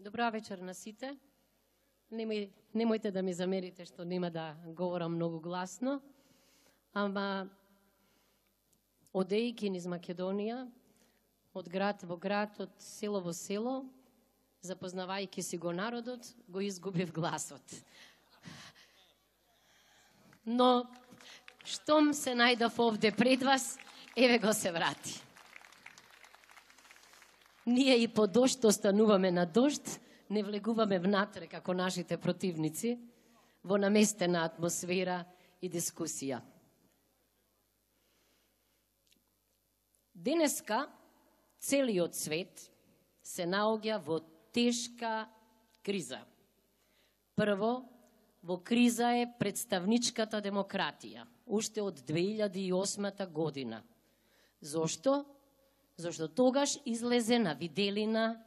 Добра вечер на сите. Немојте да ми замерите што нема да говорам многу гласно, ама одејќи низ Македонија, од град во град, од село во село, запознавајќи си го народот, го изгубив гласот. Но, штом се најдов овде пред вас, еве го се врати. Ние и по дожд остануваме на дожд, не влегуваме внатре како нашите противници, во наместена атмосфера и дискусија. Денеска целиот свет се наоѓа во тешка криза. Прво, во криза е представничката демократија, уште од 2008 година. Зошто? Зошто тогаш излезе на виделина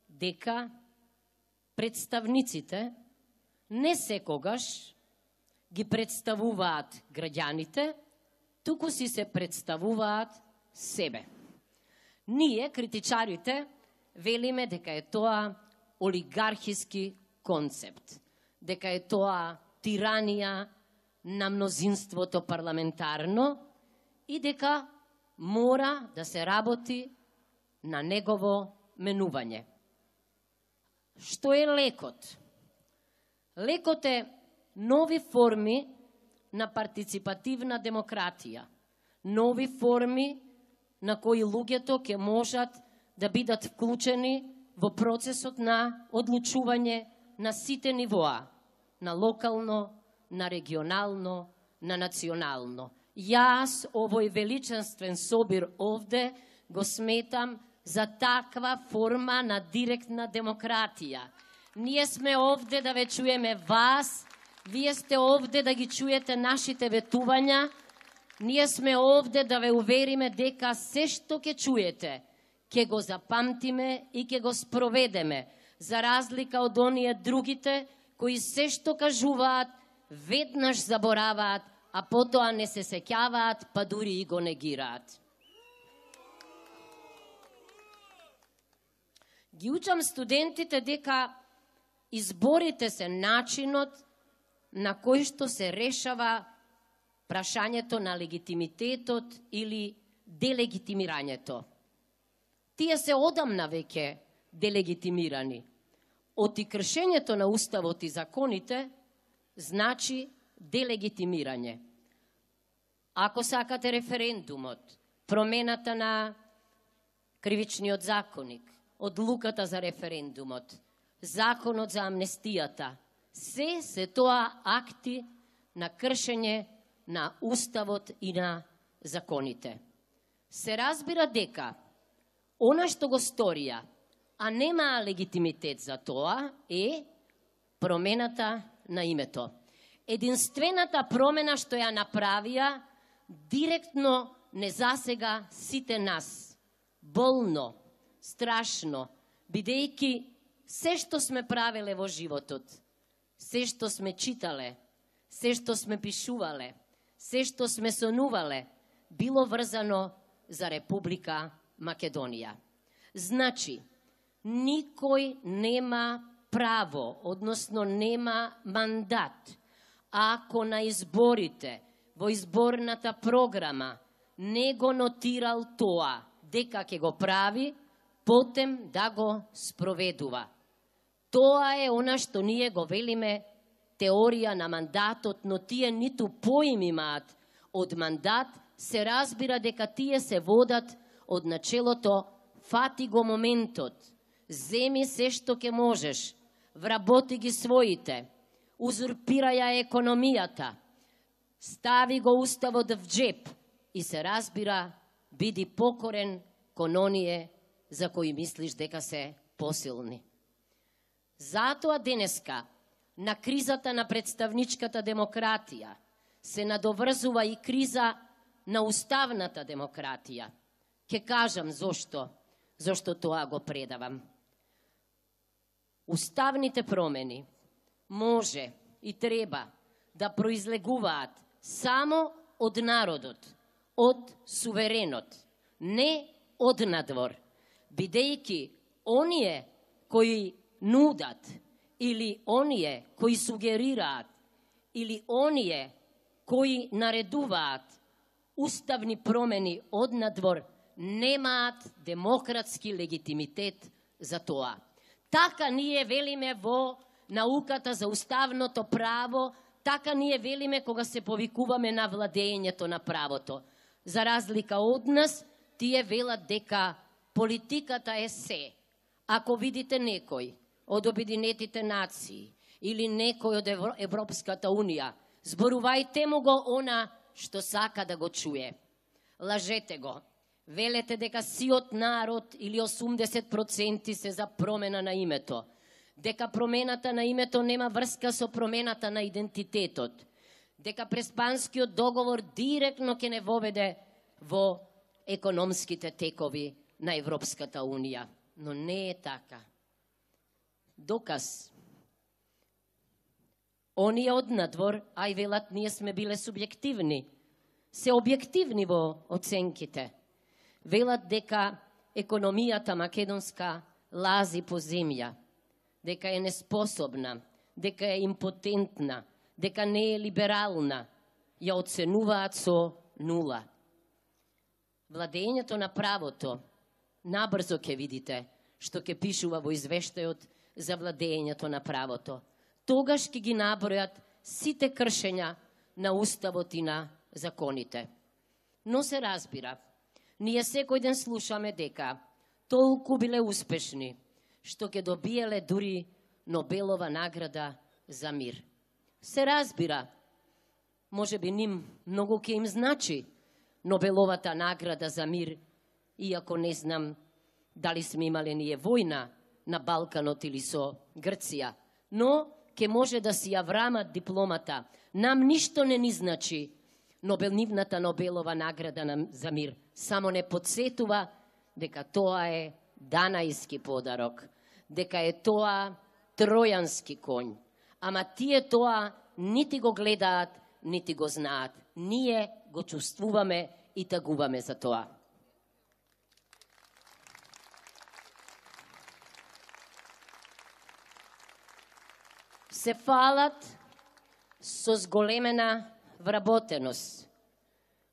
дека представниците не секогаш ги представуваат граѓаните, туку си се представуваат себе. Ние, критичарите, велиме дека е тоа олигархиски концепт, дека е тоа тиранија на мнозинството парламентарно и дека мора да се работи на негово менување. Што е лекот? Лекот е нови форми на партиципативна демократија, нови форми на кои луѓето ќе можат да бидат вклучени во процесот на одлучување на сите нивоа, на локално, на регионално, на национално. Јас овој величанствен собир овде го сметам за таква форма на директна демократија. Ние сме овде да ве чуеме вас, вие сте овде да ги чуете нашите ветувања, ние сме овде да ве увериме дека се што ќе чуете, ќе го запамтиме и ќе го спроведеме, за разлика од оние другите, кои се што кажуваат, веднаш забораваат, а потоа не се сеќаваат, па дури и го негираат. Ги учам студентите дека изборите се начинот на кој што се решава прашањето на легитимитетот или делегитимирањето. Тие се одамна веќе делегитимирани. Оти кршењето на уставот и законите значи делегитимирање. Ако сакате референдумот, промената на кривичниот законник, одлуката за референдумот, законот за амнестијата, се тоа акти на кршење на уставот и на законите. Се разбира дека она што го сторија, а нема легитимитет за тоа, е промената на името. Единствената промена што ја направија, директно не засега сите нас. Болно, страшно, бидејќи се што сме правеле во животот, се што сме читале, се што сме пишувале, се што сме сонувале, било врзано за Република Македонија. Значи, никој нема право, односно нема мандат, ако на изборите, во изборната програма, не го нотирал тоа, дека ќе го прави, потем да го спроведува. Тоа е она што ние го велиме теорија на мандатот, но тие ниту поим имаат од мандат, се разбира дека тие се водат од начелото фати го моментот, земи се што ќе можеш, вработи ги своите, узурпираја економијата, стави го уставот в джеп и се разбира, биди покорен кон оние за кои мислиш дека се посилни. Затоа денеска, на кризата на представничката демократија, се надоврзува и криза на уставната демократија. Ке кажам зошто. Зошто тоа го предавам. Уставните промени може и треба да произлегуваат само од народот, од суверенот, не од надвор, бидејќи оние кои нудат, или оние кои сугерираат, или оние кои наредуваат уставни промени однадвор, немаат демократски легитимитет за тоа. Така ние велиме во науката за уставното право, така ние велиме кога се повикуваме на владењето на правото. За разлика од нас, тие велат дека политиката е се. Ако видите некој од Обединетите нации или некој од Европската унија, зборувајте му го она што сака да го чуе. Лажете го. Велете дека сиот народ или 80% се за промена на името. Дека промената на името нема врска со промената на идентитетот. Дека Преспанскиот договор директно ќе не воведе во економските текови на Европската унија. Но не е така. Доказ. Оние однадвор, ај велат, ние сме биле субјективни, се објективни во оценките. Велат дека економијата македонска лази по земја, дека е неспособна, дека е импотентна, дека не е либерална, ја оценуваат со 0. Владењето на правото, набрзо ќе видите што ќе пишува во извештајот за владењето на правото. Тогаш ќе ги набројат сите кршења на уставот и на законите. Но се разбира, ние секој ден слушаме дека толку биле успешни, што ќе добиеле дури Нобелова награда за мир. Се разбира, може би ним многу ќе им значи Нобеловата награда за мир, иако не знам дали сме имале ние војна на Балканот или со Грција, но ќе може да си ја врамат дипломата. Нам ништо не ни значи нивната Нобелова награда за мир. Само не подсетува дека тоа е данајски подарок, дека е тоа тројански конј. Ама тие тоа нити го гледаат, нити го знаат. Ние го чувствуваме и тагуваме за тоа. Се фалат со зголемена вработеност.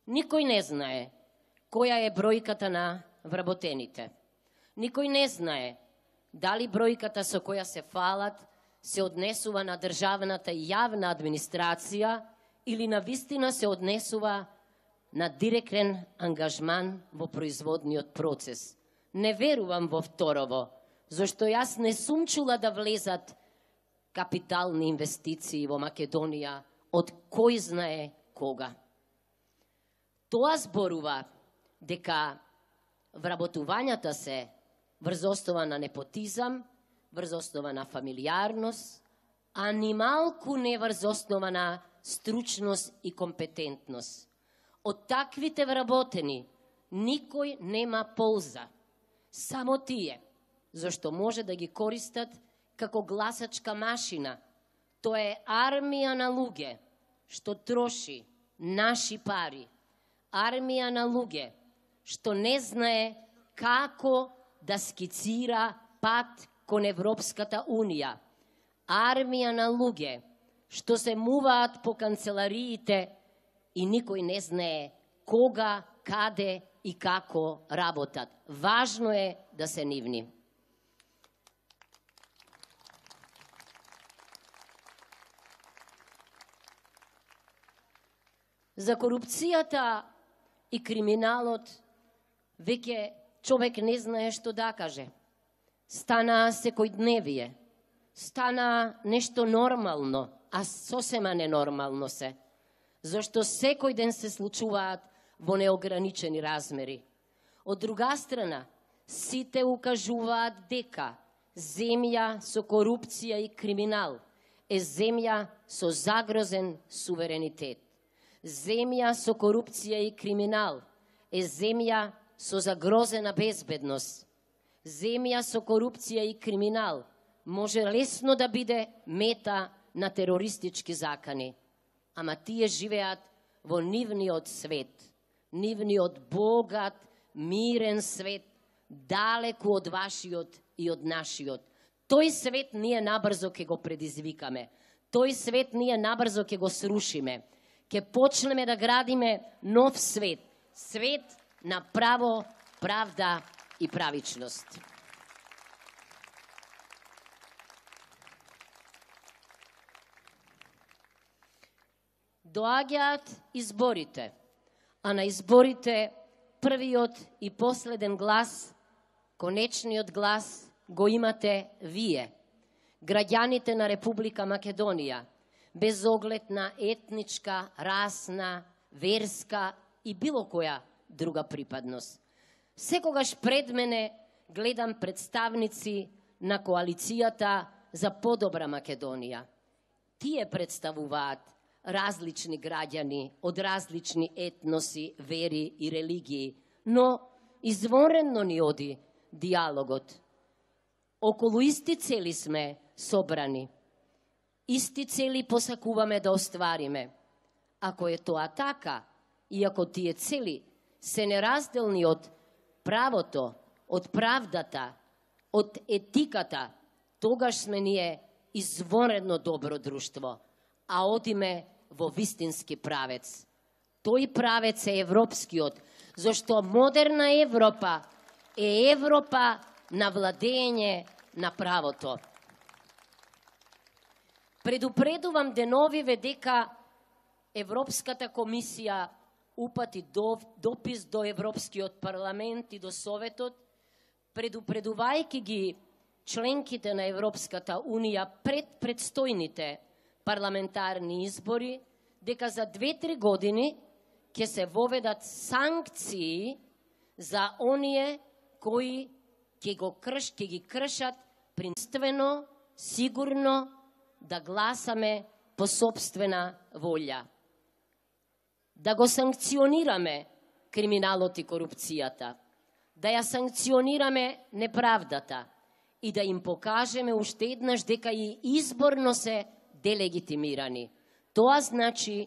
Никој не знае која е бројката на вработените. Никој не знае дали бројката со која се фалат се однесува на државната и јавна администрација или на вистина се однесува на директен ангажман во производниот процес. Не верувам во второво, зашто јас не сум чула да влезат капитални инвестиции во Македонија од кој знае кога. Тоа зборува дека вработувањата се врз основа на непотизам, врз основа на фамилијарност, а ни малку не врз основа на стручност и компетентност. Од таквите вработени никој нема полза. Само тие, зашто може да ги користат како гласачка машина. Тоа е армија на луѓе што троши наши пари. Армија на луѓе што не знае како да скицира пат кон Европската унија. Армија на луѓе што се муваат по канцелариите и никој не знае кога, каде и како работат. Важно е да се нивни. За корупцијата и криминалот веќе човек не знае што да каже. Стана секојдневие, стана нешто нормално, а сосема ненормално се, зашто секој ден се случуваат во неограничени размери. Од друга страна, сите укажуваат дека земја со корупција и криминал е земја со загрозен суверенитет. Земја со корупција и криминал е земја со загрозена безбедност. Земја со корупција и криминал може лесно да биде мета на терористички закани, ама тие живеат во нивниот свет, нивниот богат, мирен свет, далеку од вашиот и од нашиот. Тој свет ние набрзо ќе го предизвикаме. Тој свет ние набрзо ќе го срушиме. Ќе почнеме да градиме нов свет. Свет на право, правда и правичност. Доаѓаат изборите, а на изборите првиот и последен глас, конечниот глас, го имате вие, граѓаните на Република Македонија, без оглед на етничка, расна, верска и било која друга припадност. Секогаш пред мене гледам представници на коалицијата за подобра Македонија. Тие представуваат различни граѓани од различни етноси, вери и религии, но изворено ни оди диалогот. Околу исти цели сме собрани. Исти цели посакуваме да оствариме. Ако е тоа така, и ако тие цели се неразделни од правото, од правдата, од етиката, тогаш сме ние изворено добро друштво, а одиме во вистински правец. Тој правец е европскиот, зашто модерна Европа е Европа на владење на правото. Предупредувам деновиве дека Европската комисија упати допис до Европскиот парламент и до Советот, предупредувајќи ги членките на Европската унија пред предстојните парламентарни избори, дека за 2-3 години ќе се воведат санкции за оние кои ќе ги кршат принствено, сигурно да гласаме по собствена волја. Да го санкционираме криминалот и корупцијата, да ја санкционираме неправдата и да им покажеме уште еднаш дека и изборно се делегитимирани. Тоа значи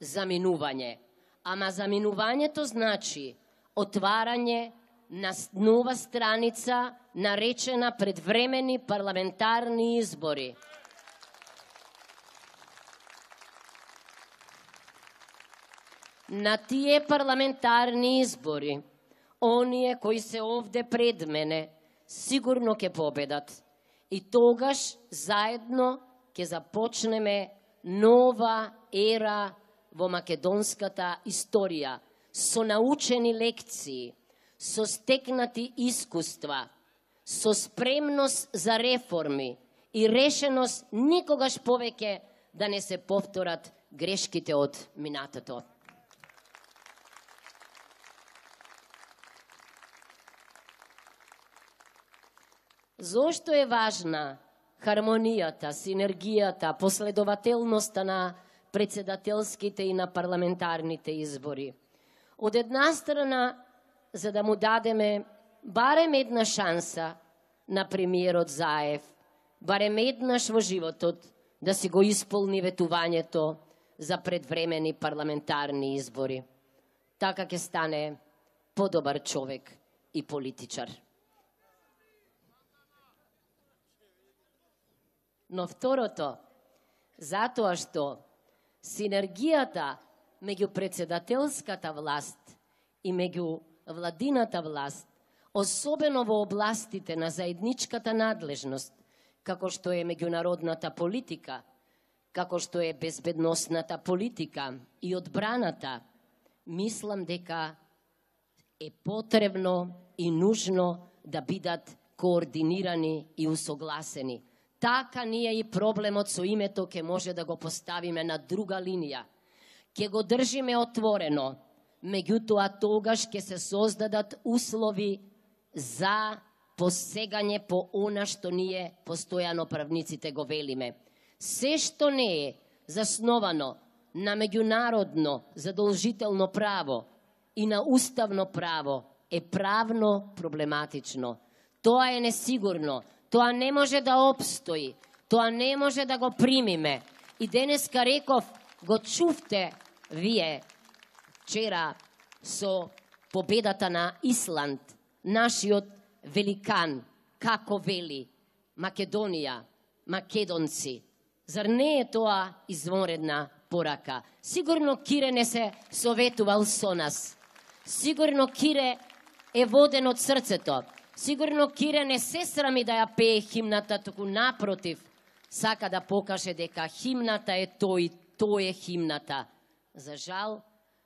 заминување. Ама заминувањето значи отварање на нова страница наречена предвремени парламентарни избори. На тие парламентарни избори, оние кои се овде пред мене, сигурно ќе победат. И тогаш заедно ќе започнеме нова ера во македонската историја, со научени лекции, со стекнати искуства, со спремност за реформи и решеност никогаш повеќе да не се повторат грешките од минатото. Зошто е важна хармонијата, синергијата, последователноста на председателските и на парламентарните избори? Од една страна, за да му дадеме барем една шанса на премиерот Заев, барем еднаш во животот да си го исполни ветувањето за предвремени парламентарни избори. Така ќе стане подобар човек и политичар. Но второто, затоа што синергијата меѓу председателската власт и меѓу владината власт, особено во областите на заедничката надлежност, како што е меѓународната политика, како што е безбедносната политика и одбраната, мислам дека е потребно и нужно да бидат координирани и усогласени. Така ние и проблемот со името ќе може да го поставиме на друга линија. Ќе го држиме отворено, меѓутоа тогаш ќе се создадат услови за посегање по она што ние постојано правниците го велиме. Се што не е засновано на меѓународно задолжително право и на уставно право е правно проблематично. Тоа е несигурно. Тоа не може да обстои, тоа не може да го примиме. И денеска реков, го чувте вие вчера со победата на Исланд, нашиот великан, како вели, Македонија, македонци. Зар не е тоа извонредна порака? Сигурно Кире не се советувал со нас. Сигурно Кире е воден од срцето. Сигурно Кире не се срами да ја пее химната, туку напротив, сака да покаже дека химната е тој, тој е химната. За жал,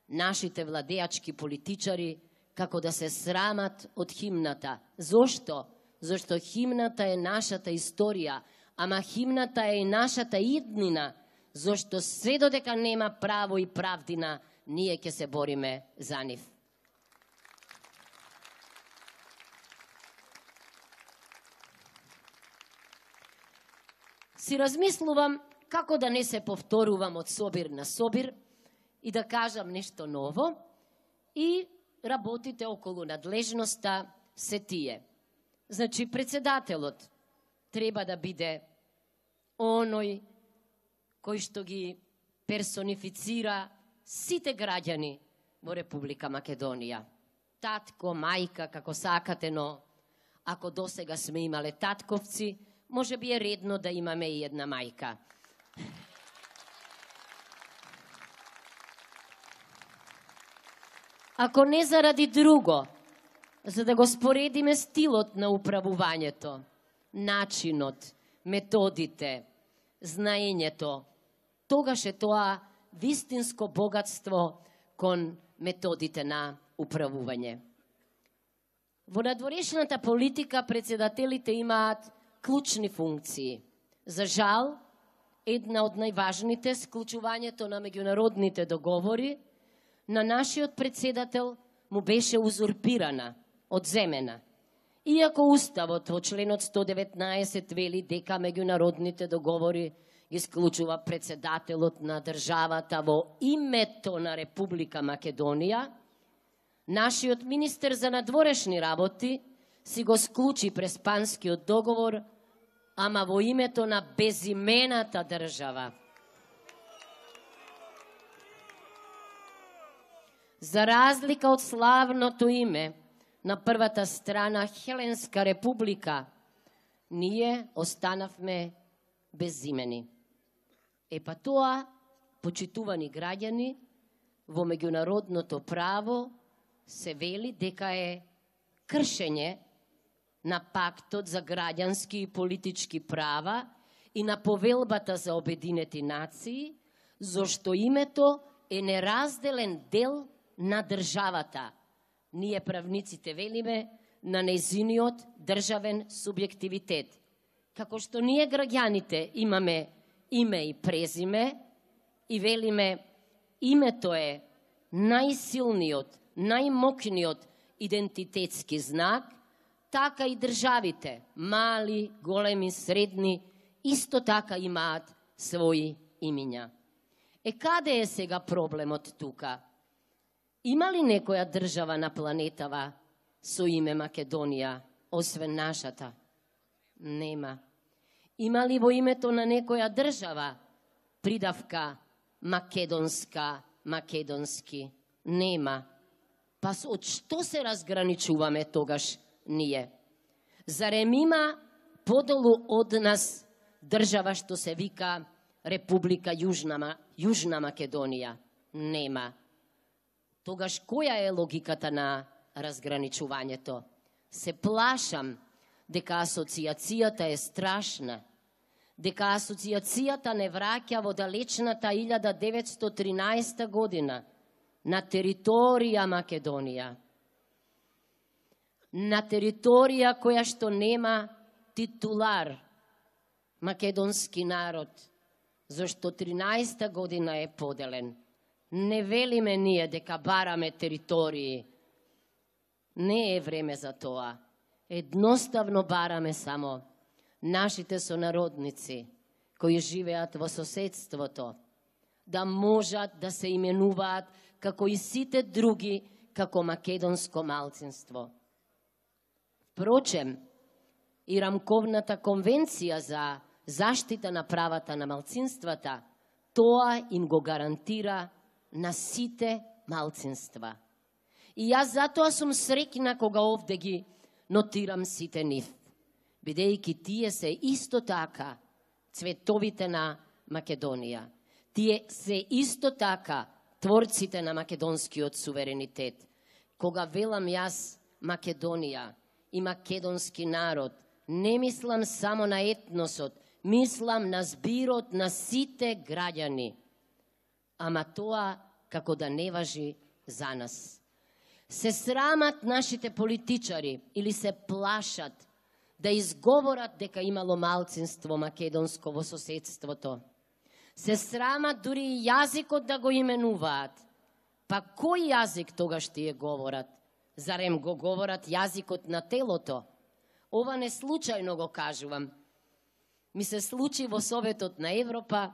нашите владеачки политичари како да се срамат од химната. Зошто? Зошто химната е нашата историја, ама химната е и нашата иднина. Зошто се додека нема право и правдина, ние ќе се бориме за нив. Си размислувам како да не се повторувам од собир на собир и да кажам нешто ново, и работите околу надлежноста се тие. Значи, председателот треба да биде оној кој што ги персонифицира сите граѓани во Република Македонија. Татко, мајка, како сакате, но ако досега сме имале татковци, може би е редно да имаме и една мајка. Ако не заради друго, за да го споредиме стилот на управувањето, начинот, методите, знаењето, тогаш е тоа вистинско богатство кон методите на управување. Во надворешната политика председателите имаат клучни функции. За жал, една од најважните, склучувањето на меѓународните договори, на нашиот председател му беше узурпирана, одземена. Иако Уставот во членот 119 вели дека меѓународните договори ги склучува председателот на државата во името на Република Македонија, нашиот министер за надворешни работи си го склучи Преспанскиот договор, ама во името на безимената држава. За разлика од славното име на првата страна Хеленска република, ние останавме безимени. Па тоа, почитувани граѓани, во меѓународното право се вели дека е кршење на пактот за граѓански и политички права и на повелбата за Обединети нации, зашто името е неразделен дел на државата. Ние правниците велиме на нејзиниот државен субјективитет. Како што ние граѓаните имаме име и презиме и велиме името е најсилниот, најмокниот идентитетски знак, така и државите, мали, големи, средни, исто така имаат своји имиња. Каде е сега проблемот тука? Има ли некоја држава на планетава со име Македонија, освен нашата? Нема. Има ли во името на некоја држава придавка македонска, македонски? Нема. Па од што се разграничуваме тогаш ние? Зарем има подолу од нас држава што се вика Република Јужна Македонија? Нема. Тогаш која е логиката на разграничувањето? Се плашам дека асоциацијата е страшна, дека асоциацијата не враќа во далечната 1913 година на територија Македонија. На територија која што нема титулар, македонски народ, зашто 13 година е поделен. Не велиме ние дека бараме територии. Не е време за тоа. Едноставно бараме само нашите сонародници кои живеат во соседството да можат да се именуваат како и сите други како македонско малцинство. Впрочем, и рамковната конвенција за заштита на правата на малцинствата, тоа им го гарантира на сите малцинства. И јас затоа сум среќна кога овде ги нотирам сите нив. бидејќи тие се исто така цветовите на Македонија. Тие се исто така творците на македонскиот суверенитет. Кога велам јас Македонија и македонски народ, не мислам само на етносот, мислам на збирот на сите граѓани. Ама тоа како да не важи за нас. Се срамат нашите политичари или се плашат да изговорат дека имало малцинство македонско во соседството. Се срамат дури и јазикот да го именуваат. Па кој јазик тогаш тие говорат? Зарем го говорат јазикот на телото? Ова не случајно го кажувам. Ми се случи во Советот на Европа,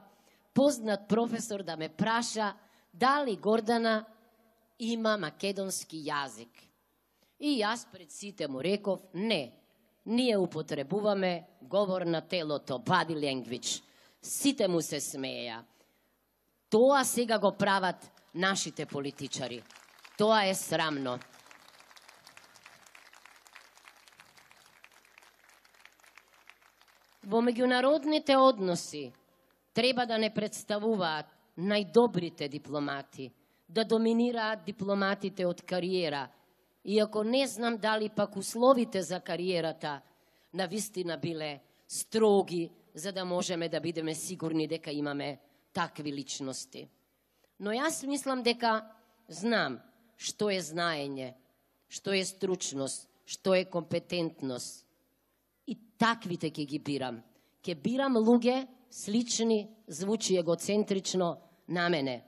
познат професор да ме праша дали Гордана има македонски јазик. И јас пред сите му реков, не, ние употребуваме говор на телото, body language. Сите му се смеја. Тоа сега го прават нашите политичари. Тоа е срамно. Во меѓународните односи треба да не представуваат најдобрите дипломати, да доминираат дипломатите од кариера, иако не знам дали пак условите за кариерата навистина биле строги, за да можеме да бидеме сигурни дека имаме такви личности. Но јас мислам дека знам што е знаење, што е стручност, што е компетентност. И таквите ќе ги бирам. Ќе бирам луѓе слични, звучи егоцентрично на мене,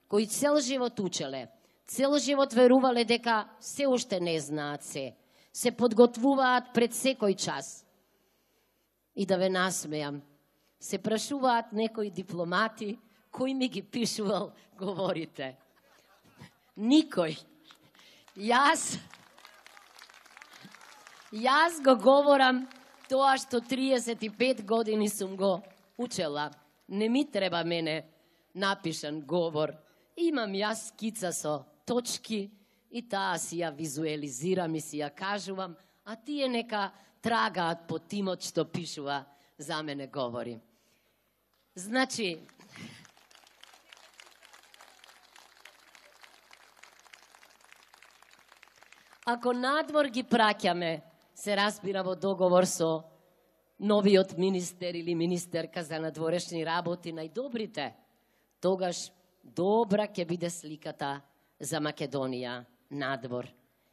кои цел живот учеле, цел живот верувале дека се уште не знаат се подготвуваат пред секој час. И да ве насмеам, се прашуваат некои дипломати, кој ми ги пишувал говорите. Никој. Јас го говорам тоа што 35 години сум го учела. Не ми треба мене напишан говор. Имам јас скица со точки и таа си ја визуелизирам и си ја кажувам, а тие нека трагаат по тимот што пишува за мене говори. Значи, ако надвор ги праќаме, се разбира во договор со новиот министер или министерка за надворешни работи, најдобрите, тогаш добра ќе биде сликата за Македонија надвор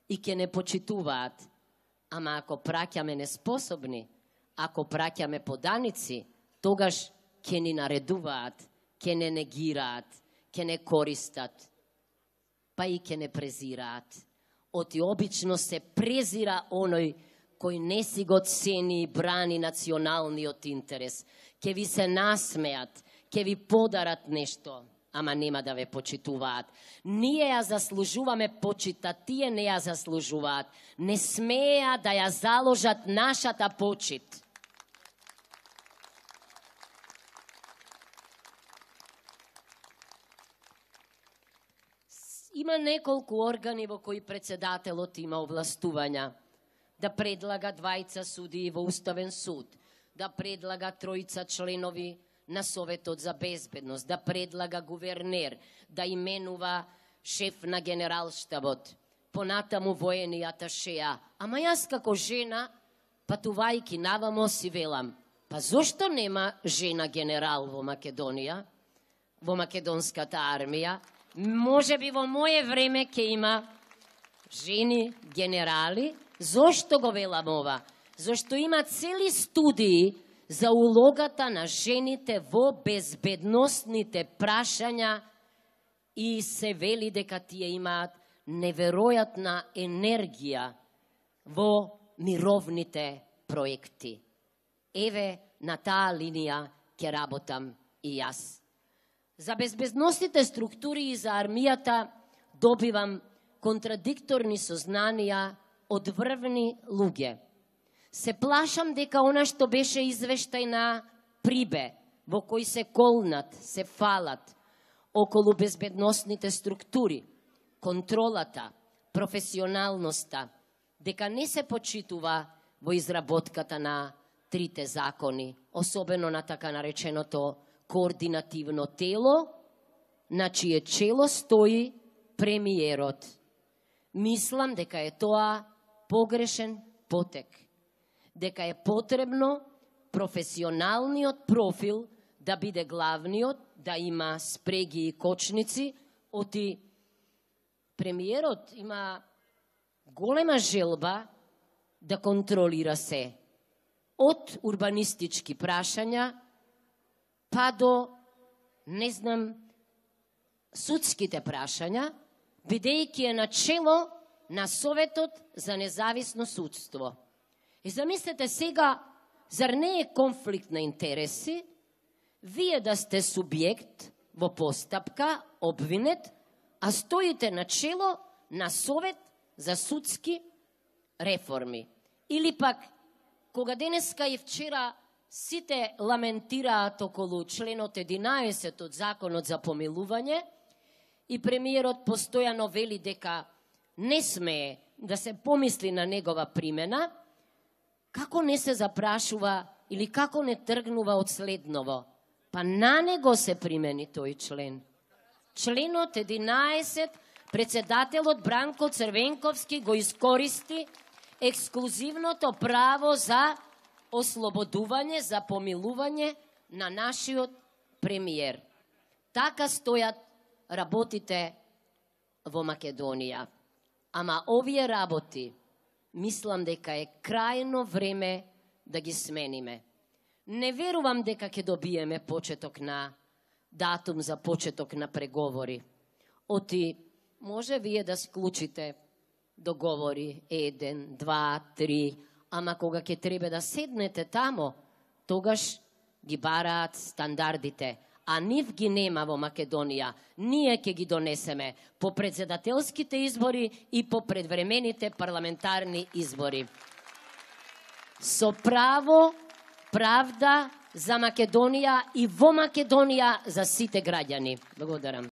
и ќе не почитуваат. Ама ако праќаме неспособни, ако праќаме поданици, тогаш ќе ни наредуваат, ќе не негираат, ќе не користат, па и ќе не презираат. Оти обично се презира оној кој не си го цени и брани националниот интерес. Ќе ви се насмеат, ќе ви подарат нешто, ама нема да ве почитуваат. Ние ја заслужуваме почита, тие не ја заслужуваат. Не смеја да ја заложат нашата почит. Има неколку органи во кои председателот има овластувања. Да предлага 2 судии во Уставен суд, да предлага 3 членови на Советот за безбедност, да предлага гувернер, да именува шеф на генералштабот, понатаму воени аташеа. Ама јас како жена, патувајки навамо си велам, па зошто нема жена генерал во Македонија, во македонската армија? Може би во моје време ќе има жени генерали. Зошто го велам ова? Зошто има цели студии за улогата на жените во безбедносните прашања и се вели дека тие имаат неверојатна енергија во мировните проекти. Еве, на таа линија ќе работам и јас. За безбедносните структури и за армијата добивам контрадикторни сознанија од врвни луѓе. Се плашам дека она што беше извештај на Прибе, во кој се колнат, се фалат околу безбедносните структури, контролата, професионалноста, дека не се почитува во изработката на трите закони, особено на така нареченото координативно тело, на чие чело стои премиерот. Мислам дека е тоа погрешен потек, дека е потребно професионалниот профил да биде главниот, да има спреги и кочници, оти премиерот има голема желба да контролира се, од урбанистички прашања, па до, не знам, судските прашања, бидејќи е начело на Советот за независно судство. И замислете сега, зар не е конфликт на интереси, вие да сте субјект во постапка, обвинет, а стоите начело на Совет за судски реформи. Или пак, кога денеска и вчера сите ламентираат околу членот 11 од Законот за помилување, и премиерот постојано вели дека не смее да се помисли на негова примена, како не се запрашува или како не тргнува од следново? Па на него се примени тој член. Членот 11, председателот Бранко Црвенковски го искористи ексклузивното право за ослободување, за помилување на нашиот премиер. Така стојат работите во Македонија. Ама овие работи, мислам дека е крајно време да ги смениме. Не верувам дека ќе добиеме почеток на датум за почеток на преговори. Оти, може вие да склучите договори 1, 2, 3, ама кога ќе треба да седнете тамо, тогаш ги бараат стандардите. А нив ги нема во Македонија. Ние ќе ги донесеме по председателските избори и по предвремените парламентарни избори. Со право, правда за Македонија и во Македонија за сите граѓани. Благодарам.